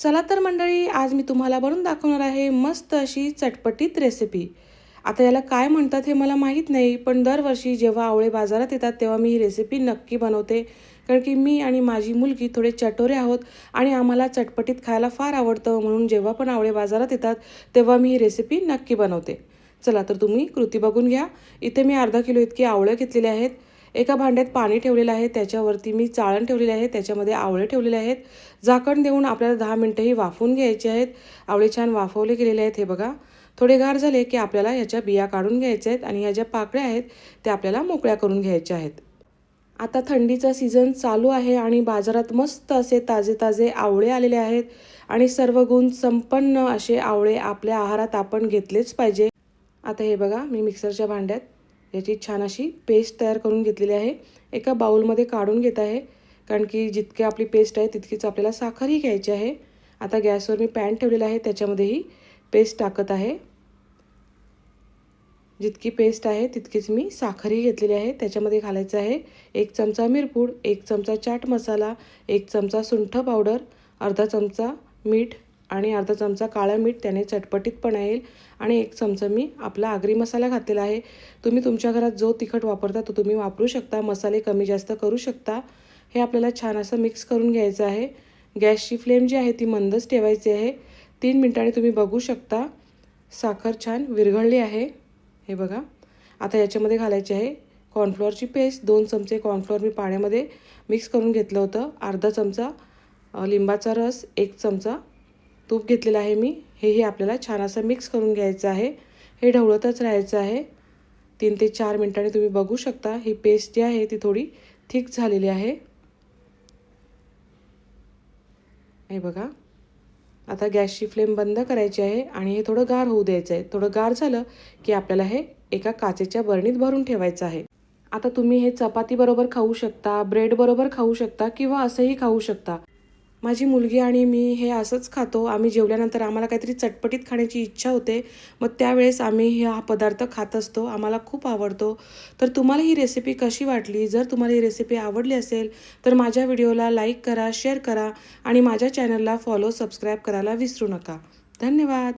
चला तर मंडळी, आज मी तुम्हाला बनवून दाखवणार आहे मस्त अशी चटपटीत रेसिपी। आता याला काय म्हणतात हे मला माहीत नाही, पण दरवर्षी जेव्हा आवळे बाजारात येतात तेव्हा मी ही रेसिपी नक्की बनवते। कारण की मी आणि माझी मुलगी थोडे चटोरे आहोत आणि आम्हाला चटपटीत खायला फार आवडतं, म्हणून जेव्हा पण आवळे बाजारात येतात तेव्हा मी ही रेसिपी नक्की बनवते। चला तर तुम्ही कृती बघून घ्या। इथे मी अर्धा किलो इतके आवळे घेतलेले आहेत। एका भांड्यात पाणी ठेवलेलं आहे, त्याच्यावरती मी चाळण ठेवलेली आहे, त्याच्यामध्ये आवळे ठेवलेले आहेत। झाकण देऊन आपल्याला 10 मिनिटं ही वाफवून घ्यायचे आहेत। आवळे छान वाफवले गेलेले आहेत। हे बघा, थोडे गार झाले की आपल्याला याच्या बिया काढून घ्यायच्या आहेत आणि ह्या ज्या पाकळ्या आहेत त्या आपल्याला मोकळ्या करून घ्यायच्या आहेत। आता थंडीचा सीझन चालू आहे आणि बाजारात मस्त असे ताजे ताजे आवळे आलेले आहेत आणि सर्व गुण संपन्न असे आवळे आपल्या आहारात आपण घेतलेच पाहिजे। आता हे बघा, मी मिक्सरच्या भांड्यात याची छान अशी पेस्ट तयार करून घेतलेली आहे। एका बाउलमध्ये काढून घेत आहे, कारण की जितकी आपली पेस्ट आहे तितकीच आपल्याला साखरही घ्यायची आहे। आता गॅसवर मी पॅन ठेवलेला आहे, त्याच्यामध्येही पेस्ट टाकत आहे। जितकी पेस्ट आहे तितकीच मी साखरही घेतलेली आहे। त्याच्यामध्ये घालायचं आहे 1 चमचा मिरपूड, 1 चमचा चाट मसाला, 1 चमचा सुंठ पावडर, अर्धा चमचा मीठ आणि अर्धा चमचा काळं मीठ, त्याने चटपटीतपणा येईल। आणि 1 चमचा मी आपला आगरी मसाला घातलेला आहे। तुम्ही तुमच्या घरात जो तिखट वापरता तो तुम्ही वापरू शकता, मसाले कमी जास्त करू शकता। हे आपल्याला छान असं मिक्स करून घ्यायचं आहे। गॅसची फ्लेम जी आहे ती मंदच ठेवायची आहे। 3 मिनिटांनी तुम्ही बघू शकता साखर छान विरघळली आहे। हे बघा, आता याच्यामध्ये घालायची आहे कॉर्नफ्लोअरची पेस्ट। 2 चमचे कॉर्नफ्लोअर मी पाण्यामध्ये मिक्स करून घेतलं होतं। अर्धा चमचा लिंबाचा रस, 1 चमचा तूप घेतलेलं आहे मी। हेही आपल्याला छान असं मिक्स करून घ्यायचं आहे। हे ढवळतच राहायचं आहे। 3 ते 4 मिनिटांनी तुम्ही बघू शकता ही पेस्ट जी आहे ती थोडी थिक झालेली आहे। हे बघा, आता गॅसची फ्लेम बंद करायची आहे आणि हे थोडं गार होऊ द्यायचं आहे। थोडं गार झालं की आपल्याला हे एका काचेच्या बरणीत भरून ठेवायचं आहे। आता तुम्ही हे चपाती बरोबर खाऊ शकता, ब्रेड बरोबर खाऊ शकता किंवा असंही खाऊ शकता। माझी मुलगी आणि मी हे असंच खातो। आम्ही जेवल्यानंतर आम्हाला काहीतरी चटपटीत खाण्याची इच्छा होते, मग त्यावेळेस आम्ही हा पदार्थ खात असतो। आम्हाला खूप आवडतो। तर तुम्हाला ही रेसिपी कशी वाटली? जर तुम्हाला ही रेसिपी आवडली असेल तर माझ्या व्हिडिओला लाईक करा, शेअर करा आणि माझ्या चॅनलला फॉलो, सबस्क्राईब करायला विसरू नका। धन्यवाद।